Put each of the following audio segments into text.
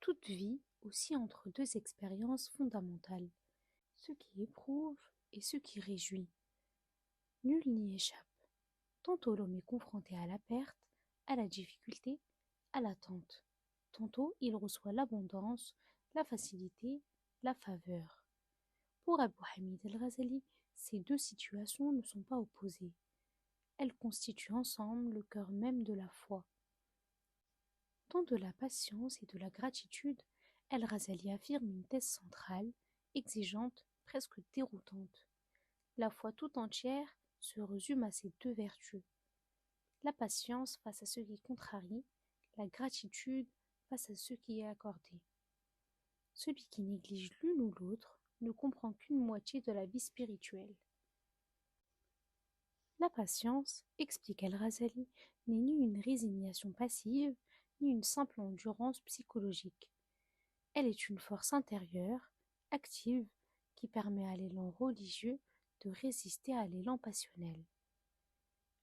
Toute vie aussi entre deux expériences fondamentales, ce qui éprouve et ce qui réjouit. Nul n'y échappe. Tantôt l'homme est confronté à la perte, à la difficulté, à l'attente. Tantôt il reçoit l'abondance, la facilité, la faveur. Pour Abu Hamid al-Ghazali, ces deux situations ne sont pas opposées. Elles constituent ensemble le cœur même de la foi. Dans de la patience et de la gratitude, al-Ghazali affirme une thèse centrale, exigeante, presque déroutante. La foi tout entière se résume à ces deux vertus. La patience face à ce qui contrarie, la gratitude face à ce qui est accordé. Celui qui néglige l'une ou l'autre ne comprend qu'une moitié de la vie spirituelle. La patience, explique al-Ghazali, n'est ni une résignation passive, ni une simple endurance psychologique. Elle est une force intérieure, active, qui permet à l'élan religieux de résister à l'élan passionnel.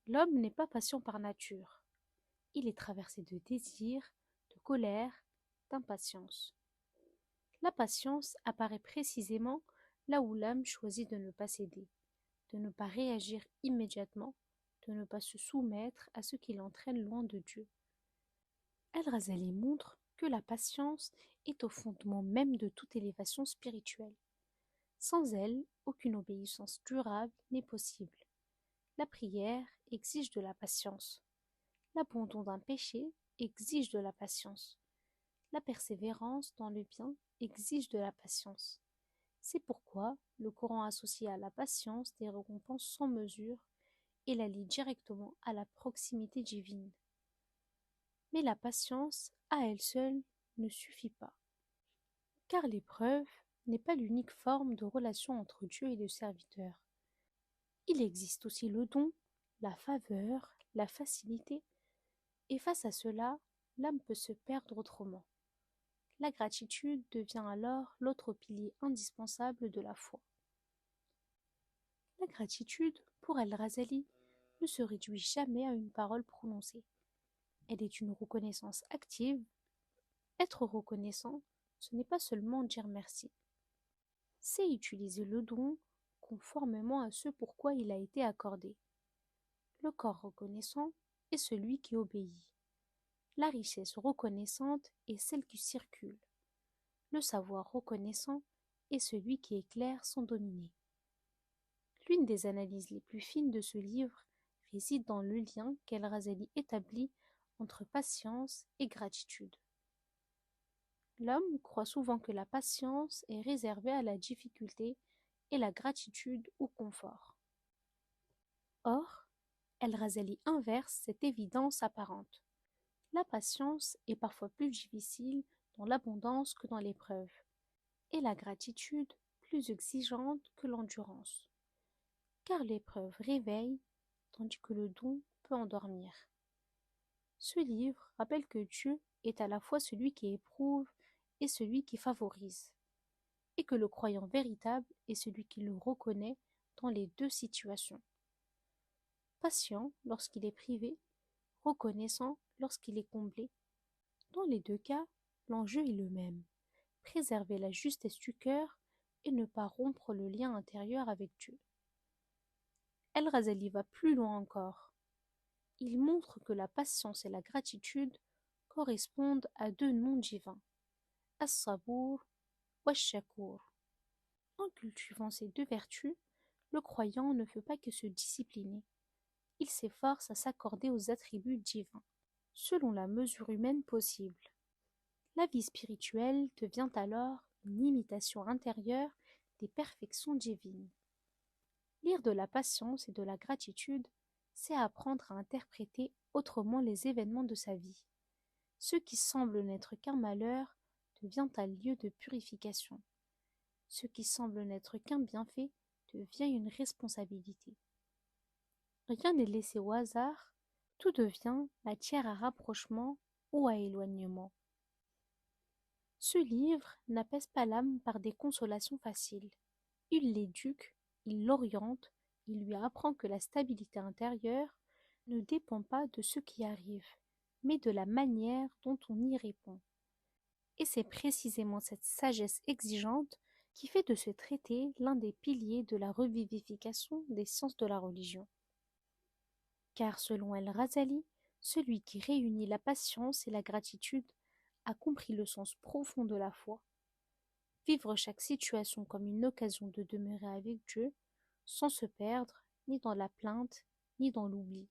L'homme n'est pas patient par nature. Il est traversé de désir, de colère, d'impatience. La patience apparaît précisément là où l'âme choisit de ne pas céder, de ne pas réagir immédiatement, de ne pas se soumettre à ce qui l'entraîne loin de Dieu. Al-Ghazali montre que la patience est au fondement même de toute élévation spirituelle. Sans elle, aucune obéissance durable n'est possible. La prière exige de la patience. L'abandon d'un péché exige de la patience. La persévérance dans le bien exige de la patience. C'est pourquoi le Coran associe à la patience des récompenses sans mesure et la lie directement à la proximité divine. Mais la patience, à elle seule, ne suffit pas. Car l'épreuve n'est pas l'unique forme de relation entre Dieu et le serviteur. Il existe aussi le don, la faveur, la facilité, et face à cela, l'âme peut se perdre autrement. La gratitude devient alors l'autre pilier indispensable de la foi. La gratitude, pour al-Ghazali, ne se réduit jamais à une parole prononcée. Elle est une reconnaissance active. Être reconnaissant, ce n'est pas seulement dire merci. C'est utiliser le don conformément à ce pourquoi il a été accordé. Le corps reconnaissant est celui qui obéit. La richesse reconnaissante est celle qui circule. Le savoir reconnaissant est celui qui éclaire sans dominer. L'une des analyses les plus fines de ce livre réside dans le lien qu'Al-Ghazali établit entre patience et gratitude. L'homme croit souvent que la patience est réservée à la difficulté et la gratitude au confort. Or, Al-Ghazali inverse cette évidence apparente. La patience est parfois plus difficile dans l'abondance que dans l'épreuve, et la gratitude plus exigeante que l'endurance, car l'épreuve réveille, tandis que le don peut endormir. Ce livre rappelle que Dieu est à la fois celui qui éprouve et celui qui favorise, et que le croyant véritable est celui qui le reconnaît dans les deux situations. Patient lorsqu'il est privé, reconnaissant lorsqu'il est comblé. Dans les deux cas, l'enjeu est le même, préserver la justesse du cœur et ne pas rompre le lien intérieur avec Dieu. Al-Ghazali va plus loin encore. Il montre que la patience et la gratitude correspondent à deux noms divins, As-Sabour wa Shakour. En cultivant ces deux vertus, le croyant ne fait pas que se discipliner. Il s'efforce à s'accorder aux attributs divins, selon la mesure humaine possible. La vie spirituelle devient alors une imitation intérieure des perfections divines. Lire de la patience et de la gratitude, c'est apprendre à interpréter autrement les événements de sa vie. Ce qui semble n'être qu'un malheur devient un lieu de purification. Ce qui semble n'être qu'un bienfait devient une responsabilité. Rien n'est laissé au hasard, tout devient matière à rapprochement ou à éloignement. Ce livre n'apaise pas l'âme par des consolations faciles. Il l'éduque, il l'oriente, il lui apprend que la stabilité intérieure ne dépend pas de ce qui arrive, mais de la manière dont on y répond. Et c'est précisément cette sagesse exigeante qui fait de ce traité l'un des piliers de la revivification des sciences de la religion. Car selon El-Razali, celui qui réunit la patience et la gratitude a compris le sens profond de la foi. Vivre chaque situation comme une occasion de demeurer avec Dieu, sans se perdre ni dans la plainte ni dans l'oubli.